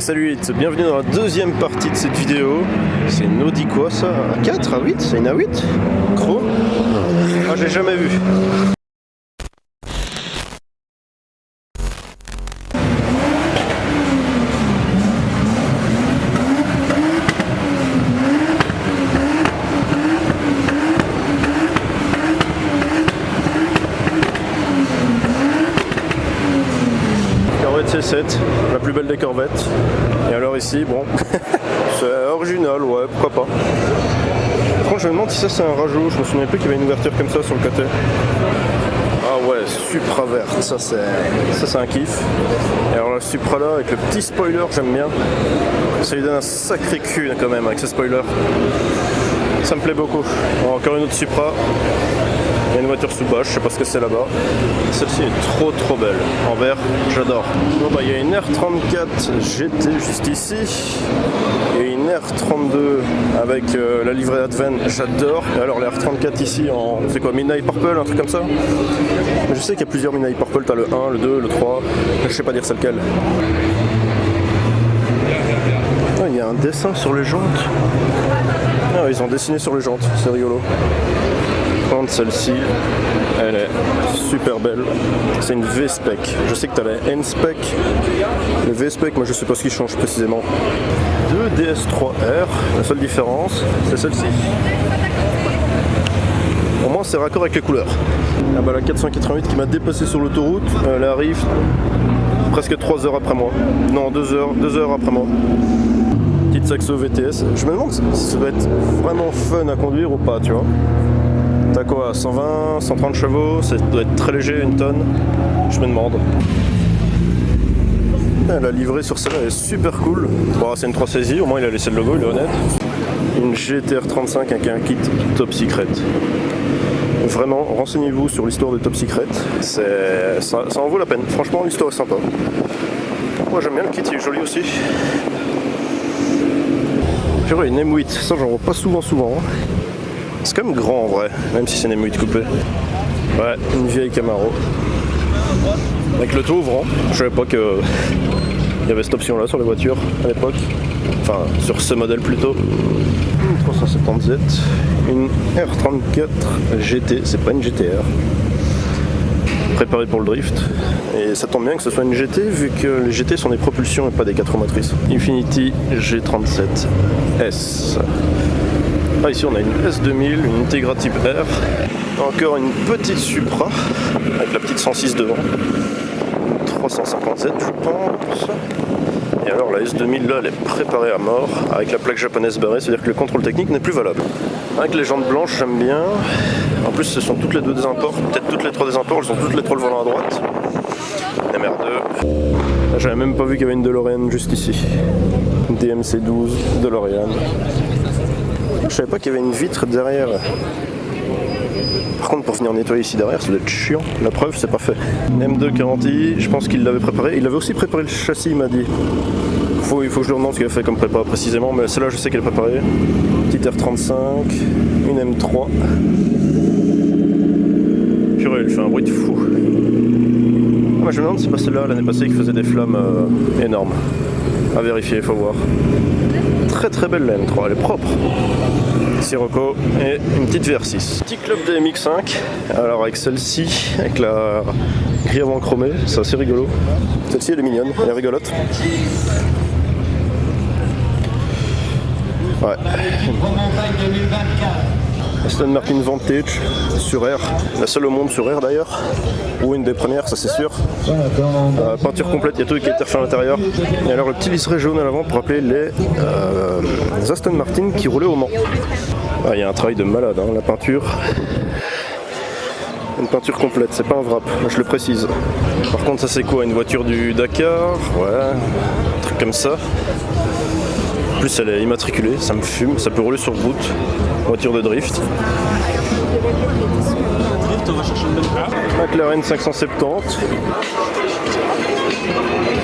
Salut, bienvenue dans la deuxième partie de cette vidéo. C'est une Audi quoi ça? A4, A8? C'est une A8? Chrome? Ah, j'ai jamais vu. C7, la plus belle des corvettes. Et alors ici, bon, c'est original, ouais, pourquoi pas. Franchement, je me demande si ça c'est un rajout, je me souviens plus qu'il y avait une ouverture comme ça sur le côté. Ah ouais, Supra verte, ça c'est un kiff. Et alors la Supra là, avec le petit spoiler, j'aime bien. Ça lui donne un sacré cul quand même avec ce spoiler. Ça me plaît beaucoup. Bon, encore une autre Supra. Il y a une voiture sous bas, je sais pas ce que c'est là-bas. Celle-ci est trop belle. En vert, j'adore. Bon bah il y a une R34 GT juste ici. Et une R32 avec la livrée Advent, j'adore. Et alors la R34 ici en, c'est quoi, Midnight Purple, un truc comme ça. Mais je sais qu'il y a plusieurs Midnight Purple, t'as le 1, le 2, le 3. Je sais pas dire c'est lequel. Ah, il y a un dessin sur les jantes. Ah, ils ont dessiné sur les jantes, c'est rigolo. Celle-ci, elle est super belle. C'est une V-Spec. Je sais que tu as la N-Spec. Le V-Spec, moi je sais pas ce qui change précisément. Deux DS3R, la seule différence, c'est celle-ci. Au moins c'est raccord avec les couleurs. Ah bah la 488 qui m'a dépassé sur l'autoroute, elle arrive presque 3 heures après moi. Non, 2 heures après moi. Petite Saxo VTS. Je me demande si ça doit être vraiment fun à conduire ou pas, tu vois. T'as quoi, 120, 130 chevaux, ça doit être très léger, une tonne, je me demande. La livrée sur celle-là est super cool. Bon, c'est une 3 saisie, au moins il a laissé le logo, il est honnête. Une GTR 35 avec un kit Top Secret. Vraiment, renseignez-vous sur l'histoire de Top Secret, ça en vaut la peine. Franchement, l'histoire est sympa. Moi j'aime bien le kit, il est joli aussi. Purée, une M8, ça j'en vois pas souvent. C'est quand même grand en vrai, même si c'est une M8 coupée. Ouais, une vieille Camaro. Avec le toit ouvrant. Je savais pas qu'il y avait cette option là sur les voitures à l'époque. Enfin, sur ce modèle plutôt. Une 370Z, une R34 GT, c'est pas une GTR. Préparée pour le drift. Et ça tombe bien que ce soit une GT vu que les GT sont des propulsions et pas des 4 roues motrices. Infiniti G37S. Ah, ici on a une S2000, une Integra Type R, encore une petite Supra, avec la petite 106 devant, 357 je pense, et alors la S2000 là elle est préparée à mort, avec la plaque japonaise barrée, c'est à dire que le contrôle technique n'est plus valable. Avec les jantes blanches j'aime bien, en plus ce sont toutes les deux des imports, peut-être toutes les trois des imports, elles sont toutes les trois le volant à droite, MR2, j'avais même pas vu qu'il y avait une DeLorean juste ici, une DMC12 DeLorean. Je savais pas qu'il y avait une vitre derrière. Par contre, pour venir nettoyer ici derrière, ça doit être chiant. La preuve, c'est pas fait. M2 Garantie, je pense qu'il l'avait préparé. Il avait aussi préparé le châssis, il m'a dit. Il faut que je lui demande ce qu'il a fait comme prépa précisément, mais celle-là, je sais qu'elle est préparée. Petite R35, une M3. Purée, elle fait un bruit de fou. Moi, je me demande si c'est pas celle-là, l'année passée, qui faisait des flammes énormes. À vérifier, il faut voir. Très belle la M3, elle est propre. Sirocco et une petite VR6. Petit club de MX5, alors avec celle-ci, avec la grille avant chromée, c'est assez rigolo. Celle-ci elle est mignonne, elle est rigolote. Ouais. Aston Martin Vantage sur R, la seule au monde sur R d'ailleurs, ou une des premières, ça c'est sûr. Peinture complète, il y a tout qui a été refait à l'intérieur. Et alors le petit liseré jaune à l'avant pour rappeler les Aston Martin qui roulaient au Mans. Ah, il y a un travail de malade, hein, la peinture. Une peinture complète, c'est pas un wrap, je le précise. Par contre ça c'est quoi, une voiture du Dakar? Ouais, un truc comme ça. En plus elle est immatriculée, ça me fume, ça peut rouler sur route. Voiture de drift. McLaren 570.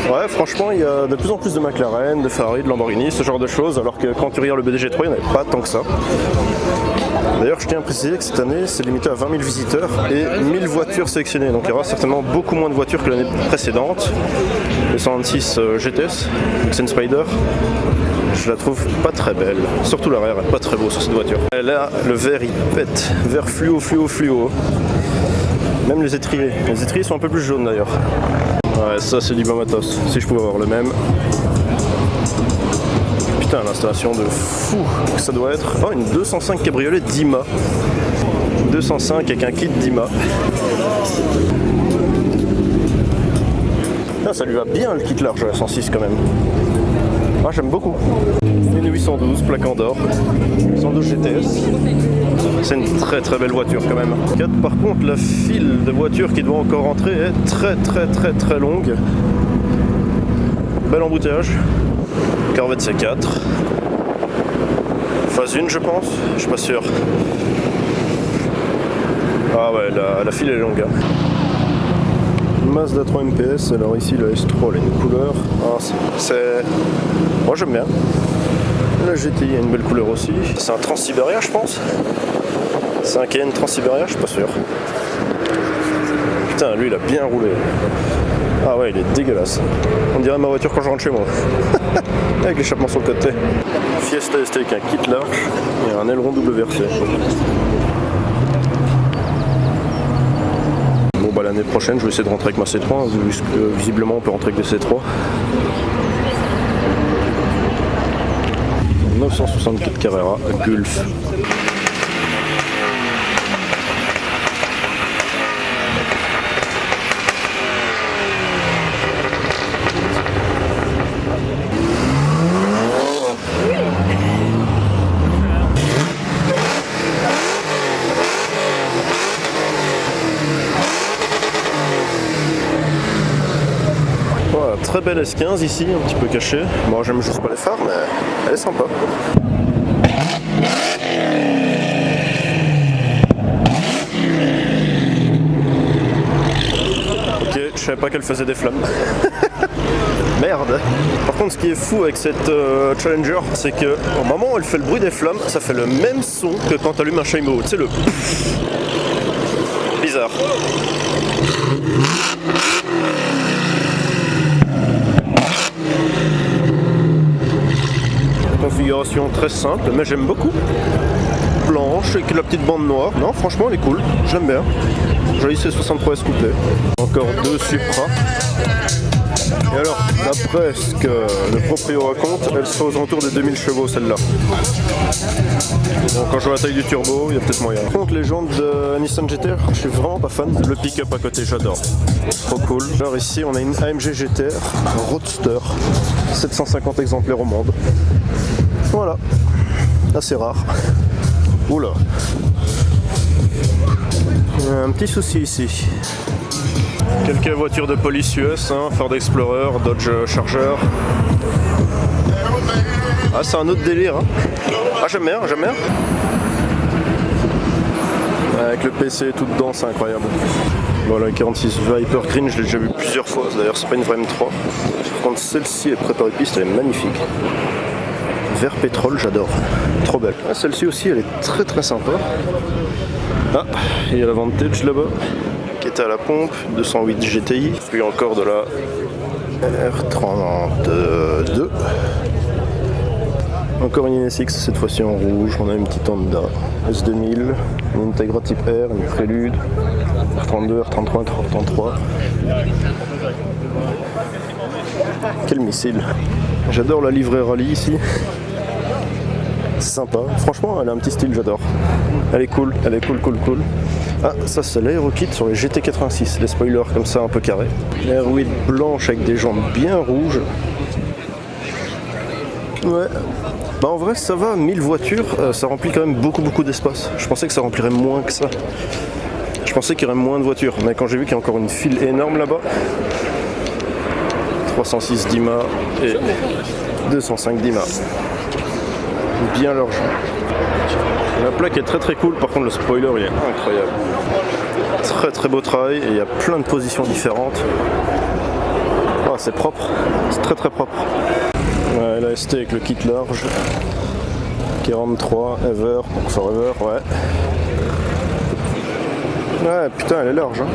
Ouais, franchement, il y a de plus en plus de McLaren, de Ferrari, de Lamborghini, ce genre de choses, alors que quand tu regardes le BDG3, il n'y en avait pas tant que ça. D'ailleurs, je tiens à préciser que cette année, c'est limité à 20 000 visiteurs et 1000 voitures sélectionnées. Donc il y aura certainement beaucoup moins de voitures que l'année précédente. Le 126 GTS, Xen Spider. Je la trouve pas très belle. Surtout l'arrière est pas très beau sur cette voiture. Et là, le verre il pète. Vert fluo. Même les étriers. Les étriers sont un peu plus jaunes d'ailleurs. Ouais, ça c'est du bon matos. Si je pouvais avoir le même. Putain, l'installation de fou que ça doit être. Oh, une 205 cabriolet Dima. 205 avec un kit Dima. Ah, ça lui va bien le kit large à la 106 quand même. Ah, j'aime beaucoup. Une 812 plaque en or, 112 GTS. C'est une très belle voiture quand même. Par contre, la file de voitures qui doit encore entrer est très longue. Bel embouteillage. Corvette C4. Phase 1 je pense, je suis pas sûr. Ah ouais, la file est longue. Hein. Mazda 3 MPS, alors ici la S3 elle a une couleur. Ah, c'est... Moi j'aime bien. La GTI a une belle couleur aussi. C'est un Transsiberia je pense. C'est un Cayenne Transsiberia, je suis pas sûr. Putain, lui il a bien roulé. Ah ouais, il est dégueulasse. On dirait ma voiture quand je rentre chez moi. Avec l'échappement sur le côté. Fiesta ST avec un kit large et un aileron double versé. Bon bah l'année prochaine je vais essayer de rentrer avec ma C3, vu que visiblement on peut rentrer avec des C3. 964 Carrera Gulf. Très belle S15 ici, un petit peu cachée. Moi j'aime juste pas les phares, mais elle est sympa. Ok, je savais pas qu'elle faisait des flammes. Merde. Par contre, ce qui est fou avec cette Challenger, c'est que au moment où elle fait le bruit des flammes, ça fait le même son que quand tu allumes un chameau. Tu sais, le bizarre. Configuration très simple, mais j'aime beaucoup. Blanche avec la petite bande noire. Non, franchement, elle est cool. Je l'aime bien. Joli C63 S couplé. Encore deux Supra. Et alors, d'après ce que le proprio raconte, elle sera aux alentours des 2000 chevaux celle-là. Donc quand je vois la taille du turbo, il y a peut-être moyen. Par contre, les jantes de Nissan GTR, je suis vraiment pas fan. Le pick-up à côté, j'adore. Trop cool. Alors ici, on a une AMG GTR Roadster. 750 exemplaires au monde. Voilà. Assez rare. Oula. Il y a un petit souci ici. Quelques voitures de police US, hein, Ford Explorer, Dodge Charger. Ah, c'est un autre délire. Hein. Ah, j'aime bien. Avec le PC et tout dedans, c'est incroyable. Voilà, la 46 Viper Green, je l'ai déjà vu plusieurs fois. D'ailleurs, c'est pas une vraie M3. Par contre, celle-ci est préparée piste, elle est magnifique. Vert pétrole, j'adore. Trop belle. Ah, celle-ci aussi, elle est très sympa. Ah, il y a la Vantage là-bas, qui était à la pompe, 208 GTI. Puis encore de la R32. Encore une NSX, cette fois-ci en rouge. On a une petite Honda S2000, une Integra Type R, une Prélude, R32, R33, R33. Quel missile! J'adore la livrée rallye ici. C'est sympa. Franchement, elle a un petit style, j'adore. Elle est cool. Ah, ça c'est l'aérokit sur les GT86, les spoilers comme ça un peu carrés. R8 blanche avec des jantes bien rouges. Ouais. Bah en vrai ça va, 1000 voitures, ça remplit quand même beaucoup d'espace. Je pensais que ça remplirait moins que ça. Je pensais qu'il y aurait moins de voitures, mais quand j'ai vu qu'il y a encore une file énorme là-bas, 306 Dima et 205 Dima. Bien large. La plaque est très cool, par contre le spoiler il est incroyable. Très beau travail et il y a plein de positions différentes. Oh, c'est propre, c'est très propre. Ouais, la ST avec le kit large. 43, Ever, Forever, ouais. Ouais, putain, elle est large. Hein.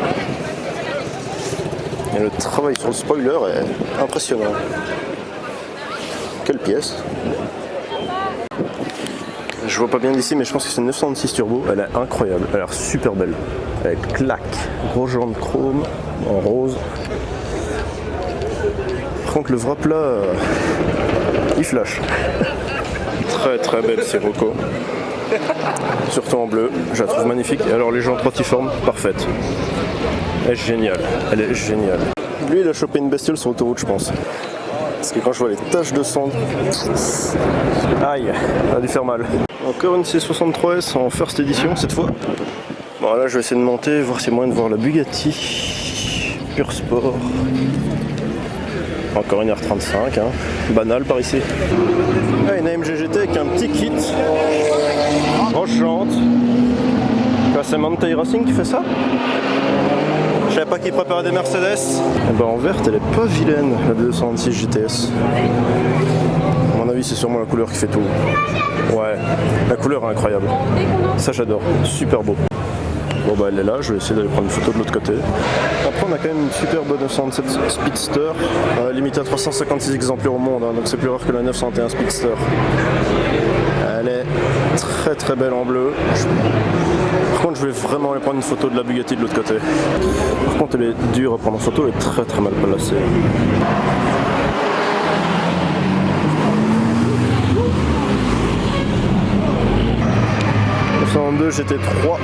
Et le travail sur le spoiler est impressionnant. Quelle pièce! Je vois pas bien d'ici, mais je pense que c'est une 906 turbo. Elle est incroyable, elle a l'air super belle. Elle claque, gros genre de chrome en rose. Par contre, le vrai plat, il flash. Très très belle Sirocco. Surtout en bleu, je la trouve magnifique. Et alors les jantes rotiformes, parfaite. Elle est géniale, elle est géniale. Lui, il a chopé une bestiole sur l'autoroute, je pense. Parce que quand je vois les taches de sang, aïe, ça a dû faire mal. Encore une C63S en first edition cette fois. Bon là je vais essayer de monter, voir s'il y a moyen de voir la Bugatti Pur Sport. Encore une R35, hein. Banal par ici. Ah, une AMG GT avec un petit kit. Grosse jante. C'est Mountain Racing qui fait ça? Je savais pas qui préparait des Mercedes. Et ben en verte elle est pas vilaine, la 226 GTS. À mon avis c'est sûrement la couleur qui fait tout. Ouais, la couleur est incroyable. Ça j'adore, super beau. Bon bah elle est là, je vais essayer d'aller prendre une photo de l'autre côté. Après on a quand même une superbe 907 Speedster, limitée à 356 exemplaires au monde, hein, donc c'est plus rare que la 901 Speedster. Elle est très très belle en bleu. Par contre je vais vraiment aller prendre une photo de la Bugatti de l'autre côté. Par contre elle est dure à prendre en photo, elle est très très mal placée. 992 GT3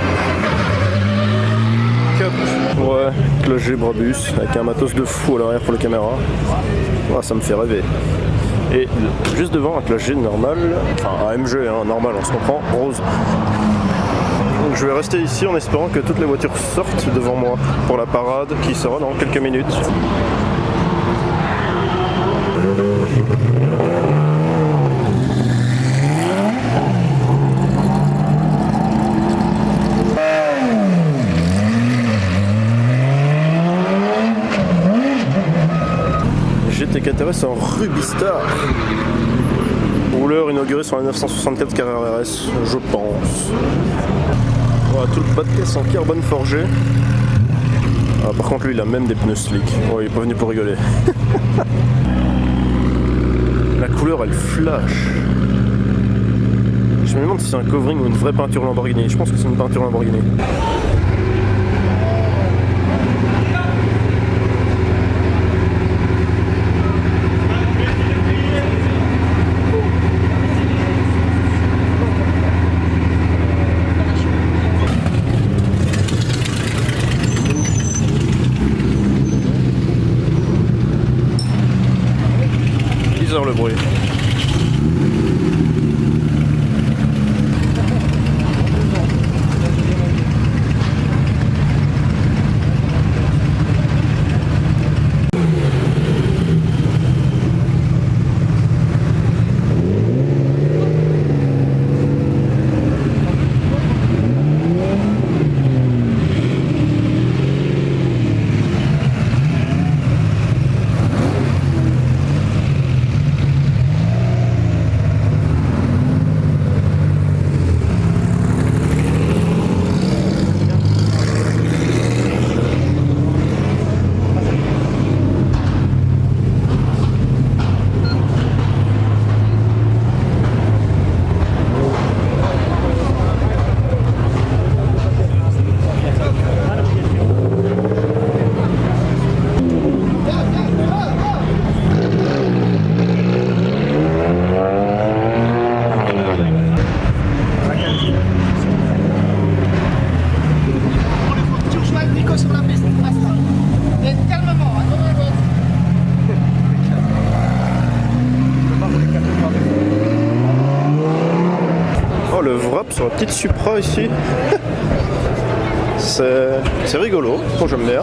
Cup. Ouais, cloche Brabus avec un matos de fou à l'arrière pour la caméra. Ouais, ça me fait rêver. Et juste devant un cloche normal, enfin AMG hein, normal on se comprend, rose. Donc je vais rester ici en espérant que toutes les voitures sortent devant moi pour la parade qui sera dans quelques minutes. GT4 RS en Rubistar. Rouleur inauguré sur la 964 Carrera RS, je pense. Voilà, tout le bas de caisse en carbone forgé. Ah, par contre lui il a même des pneus slick. Oh, il est pas venu pour rigoler. La couleur elle flash. Je me demande si c'est un covering ou une vraie peinture Lamborghini. Je pense que c'est une peinture Lamborghini. Le bruit. Oh le wrap sur la petite Supra ici. C'est rigolo, moi j'aime bien.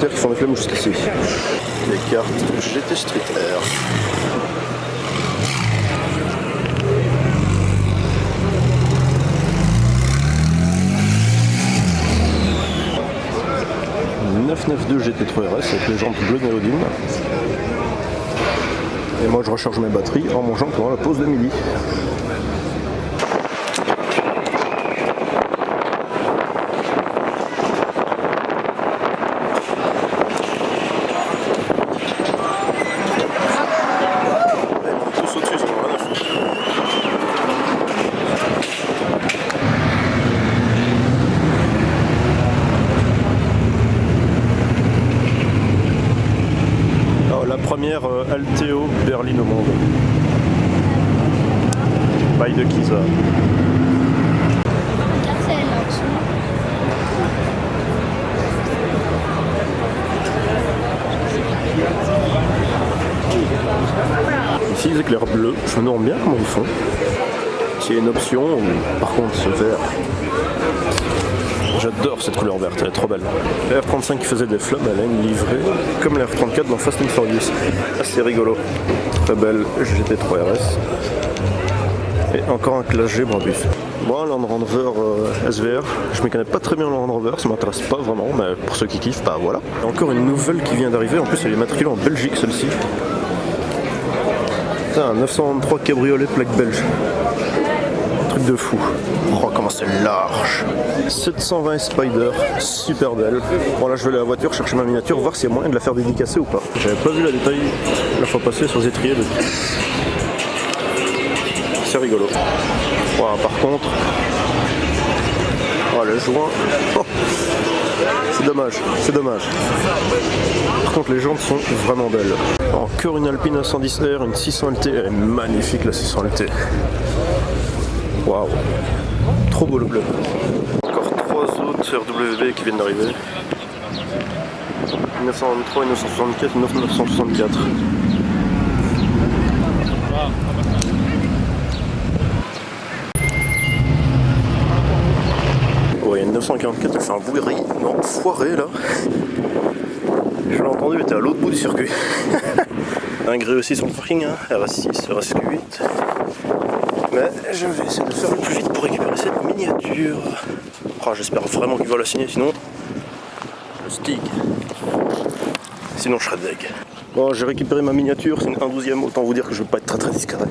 solitaires qui font des flammes jusqu'ici. Les cartes GT Street Air. « 992 GT3 RS avec les jantes bleues néodyme. Et moi je recharge mes batteries en mangeant pendant la pause de midi. Première Alteo berline au monde. By de Kisa. Ici les éclairs bleus, je me demande bien comment ils font. S'il y a une option, ou par contre ce vert. J'adore cette couleur verte, elle est trop belle. La R35 qui faisait des flammes, elle a une livrée comme la R34 dans Fast and Furious. Assez rigolo. Très belle GT3 RS. Et encore un Classe G Brabus. Bon, Land Rover SVR, je me connais pas très bien Land Rover, ça m'intéresse pas vraiment, mais pour ceux qui kiffent, bah voilà. Et encore une nouvelle qui vient d'arriver, en plus elle est matriculée en Belgique celle-ci. C'est un 923 cabriolet plaque belge. De fou. Oh comment c'est large. 720 Spider, super belle. Bon là je vais aller à la voiture chercher ma miniature, voir s'il y a moyen de la faire dédicacer ou pas. J'avais pas vu la détail la fois passée sur les étriers de... C'est rigolo. Voilà, par contre... Oh le joint... Oh. C'est dommage, c'est dommage. Par contre les jantes sont vraiment belles. Encore une Alpine A110R, une 600 LT, elle est magnifique la 600 LT. Waouh, trop beau le bleu. Encore 3 autres RWB qui viennent d'arriver. 1923, 1964 et 1964. Ouais, il y a une 944 qui fait un bruit non, foiré là. Je l'ai entendu, il était à l'autre bout du circuit. Un gré aussi sur le parking, hein. RS6, RSQ8. Mais je vais essayer de faire le plus vite pour récupérer cette miniature. Oh, j'espère vraiment qu'il va la signer, sinon je stick. Sinon je serai deg. Bon, j'ai récupéré ma miniature, c'est une 1/12e, autant vous dire que je vais pas être très discret.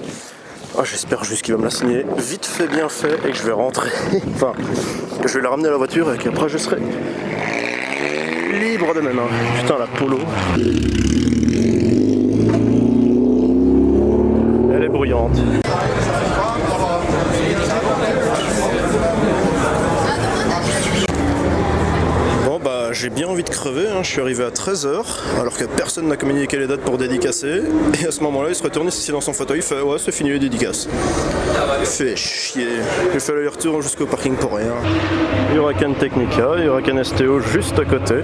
Oh, j'espère juste qu'il va me la signer vite fait, bien fait, et que je vais rentrer. Enfin, que je vais la ramener à la voiture et qu'après je serai libre de mes mains. Putain, la Polo. Elle est bruyante. Bon bah j'ai bien envie de crever, hein. Je suis arrivé à 13h alors que personne n'a communiqué les dates pour dédicacer et à ce moment là il se retourne ici dans son fauteuil, il fait ouais c'est fini les dédicaces. Fait chier, j'ai fait l'aller-retour jusqu'au parking pour rien. Huracan Technica, Huracan STO juste à côté.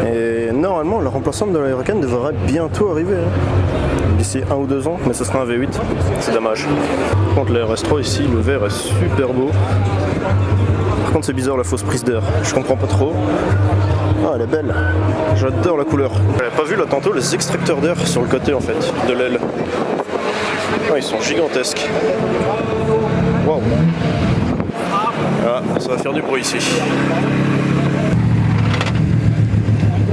Et normalement la remplaçante de la Huracan devrait bientôt arriver. Hein. D'ici 1 ou 2 ans, mais ce sera un V8, c'est dommage. Par contre la RS3 ici, le vert est super beau. Par contre c'est bizarre la fausse prise d'air, je comprends pas trop. Ah elle est belle, j'adore la couleur. J'avais pas vu là tantôt les extracteurs d'air sur le côté en fait, de l'aile. Ah, ils sont gigantesques. Waouh. Ah, ça va faire du bruit ici.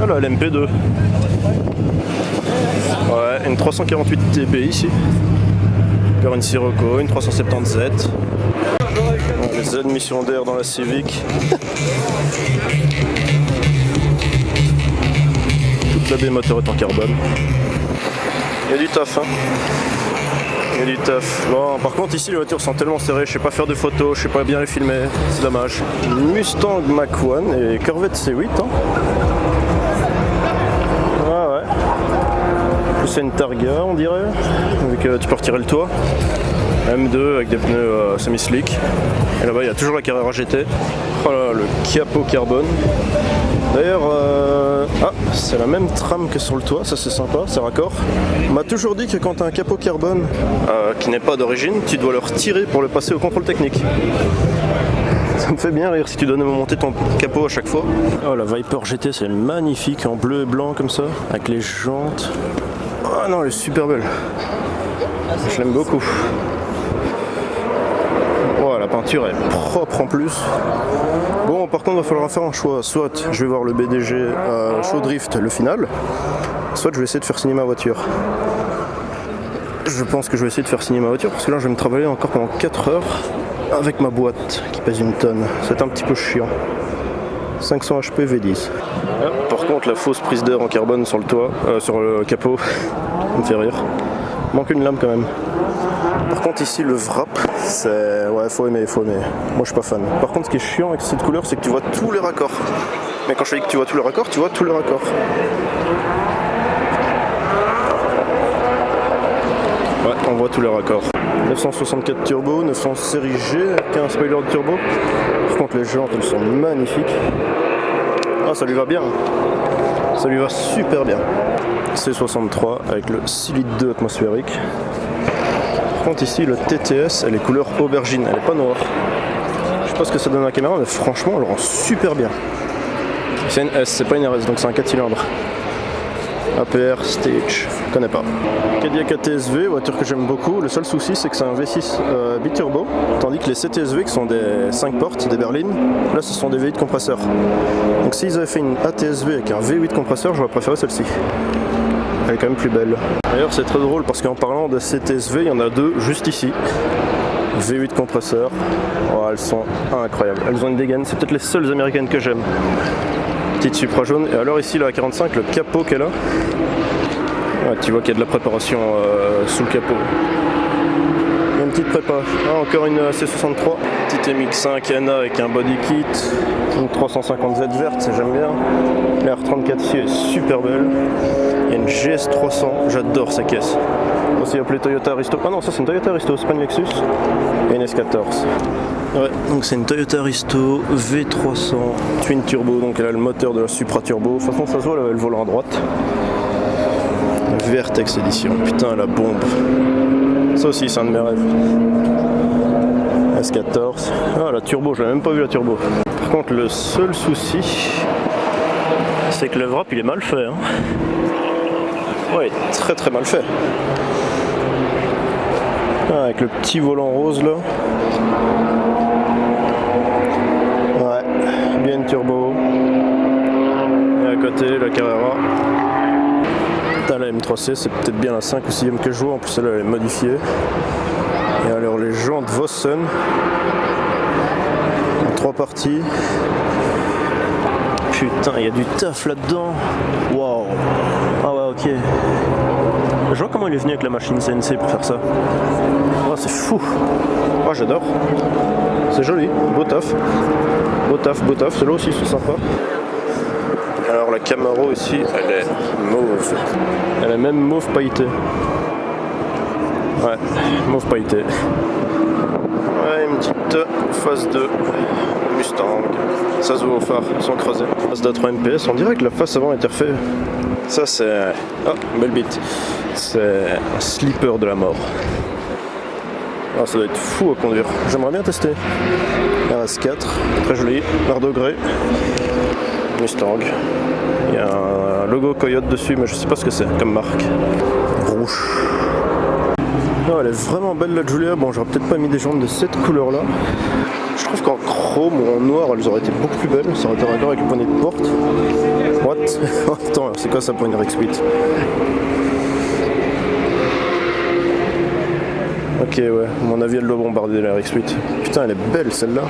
Ah là, l'MP2. Ouais, une 348 TB ici. Encore une Sirocco, une 370Z. Les admissions d'air dans la Civic. Toute la baie moteur est en carbone. Il y a du taf, hein. Il y a du taf. Bon, par contre ici les voitures sont tellement serrées, je sais pas faire de photos, je sais pas bien les filmer, c'est dommage. Mustang Mach-1 et Corvette C8, hein. C'est une Targa on dirait, avec tu peux retirer le toit. M2 avec des pneus semi-slick. Et là-bas il y a toujours la Carrera GT. Oh là, le capot carbone. D'ailleurs, ah, c'est la même trame que sur le toit, ça c'est sympa, c'est raccord. On m'a toujours dit que quand tu as un capot carbone qui n'est pas d'origine, tu dois le retirer pour le passer au contrôle technique. Ça me fait bien rire si tu dois me monter ton capot à chaque fois. Oh, la Viper GT, c'est magnifique, en bleu et blanc comme ça, avec les jantes. Oh non, elle est super belle. Je l'aime beaucoup. Oh, la peinture est propre en plus. Bon, par contre, il va falloir faire un choix. Soit je vais voir le BDG Show Drift, le final, soit je vais essayer de faire signer ma voiture. Je pense que je vais essayer de faire signer ma voiture parce que là, je vais me travailler encore pendant 4 heures avec ma boîte qui pèse une tonne. C'est un petit peu chiant. 500 HP V10. Par contre, la fausse prise d'air en carbone sur le toit, sur le capot, ça me fait rire. Manque une lame quand même. Par contre ici le wrap, c'est... ouais, faut aimer. Moi je suis pas fan. Par contre ce qui est chiant avec cette couleur, c'est que tu vois tous les raccords. Mais quand je dis que tu vois tous les raccords, tu vois tous les raccords. Ouais, on voit tous les raccords. 964 turbo, 900 série G, avec un spoiler de turbo. Par contre les jantes elles sont magnifiques. Ah, ça lui va bien. Ça lui va super bien. C63 avec le 6 litres 2 atmosphérique. Par contre ici le TTS, elle est couleur aubergine, elle est pas noire. Je sais pas ce que ça donne à la caméra, mais franchement elle rend super bien. C'est une S, c'est pas une RS, donc c'est un 4 cylindres. APR Stage, je connais pas. Cadillac ATS-V, voiture que j'aime beaucoup. Le seul souci c'est que c'est un V6 biturbo, tandis que les CTS-V qui sont des 5 portes, des berlines, là ce sont des V8 compresseurs. Donc s'ils avaient fait une ATS-V avec un V8 compresseur, j'aurais préféré celle-ci. Elle est quand même plus belle. D'ailleurs c'est très drôle parce qu'en parlant de CTS-V, il y en a deux juste ici. V8 compresseur, oh, elles sont incroyables. Elles ont une dégaine, c'est peut-être les seules américaines que j'aime. Petite Supra jaune. Et alors ici la 45, le capot qu'elle a, ouais, tu vois qu'il y a de la préparation sous le capot. Il y a une petite prépa. Ah, encore une C63. Petite MX5 NA avec un body kit. Une 350Z verte, ça j'aime bien. La R34 ici est super belle. Il y a une GS300, j'adore ces caisses. Aussi appelée Toyota Aristo. Ah non, ça c'est une Toyota Aristo, c'est pas une Lexus. Et une S14. Ouais, donc c'est une Toyota Aristo V300 Twin Turbo, donc elle a le moteur de la Supra Turbo. De toute façon, ça se voit, elle a le volant à droite. Vertex édition, putain la bombe. Ça aussi, c'est un de mes rêves. S14. Ah, la turbo, j'avais même pas vu la turbo. Par contre, le seul souci, c'est que le wrap il est mal fait. Hein. Ouais, très très mal fait. Ah, avec le petit volant rose là. Ouais, bien une turbo. Et à côté, la Carrera. Putain, la M3C, c'est peut-être bien la 5 ou 6ème que je vois. En plus, celle-là, elle est modifiée. Et alors, les jantes Vossen. En 3 parties. Putain, il y a du taf là-dedans. Waouh. Ah ouais, ok. Je vois comment il est venu avec la machine CNC pour faire ça. Oh, c'est fou. Oh, j'adore. C'est joli, beau taf. Beau taf, beau taf. Ceux-là aussi sont sympas. Alors la Camaro ici, elle est mauve. Elle est même mauve pailleté. Ouais, mauve pailleté. Ouais, une petite phase 2 Mustang. Ça se voit au phare, ils sont creusés. Mazda 3 MPS, on dirait que la face avant a été refaite. Ça c'est... Oh, belle bite. C'est un slipper de la mort. Ah, ça doit être fou à conduire. J'aimerais bien tester. RS4, très joli. Mardeau grey. Mustang. Il y a un logo Coyote dessus, mais je sais pas ce que c'est comme marque. Rouge. Oh, elle est vraiment belle la Giulia. Bon, j'aurais peut-être pas mis des jantes de cette couleur là. Je trouve qu'en chrome ou en noir, elles auraient été beaucoup plus belles. Ça aurait été raccord avec le poignet de porte. What? Attends, c'est quoi ça pour une RX-8? Ok, ouais, à mon avis, elle doit bombarder la RX-8. Putain, elle est belle celle-là.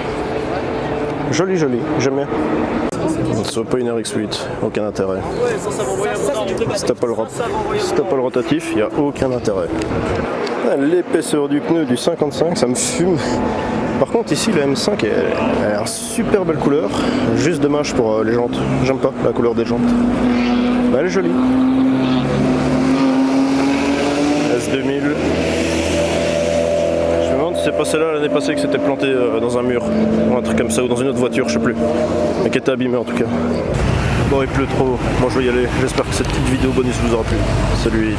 Jolie, jolie, j'aime bien. Ce soit pas une RX-8, aucun intérêt. Si t'as pas le rotatif, il n'y a aucun intérêt. L'épaisseur du pneu du 55, ça me fume. Par contre, ici, la M5, elle a une super belle couleur. Juste dommage pour les jantes. J'aime pas la couleur des jantes. Mais elle est jolie. S2000. Je me demande si c'est pas celle-là l'année passée que c'était planté dans un mur. Ou un truc comme ça, ou dans une autre voiture, je sais plus. Mais qui était abîmée en tout cas. Bon, il pleut trop. Moi, je vais y aller. J'espère que cette petite vidéo bonus vous aura plu. Salut.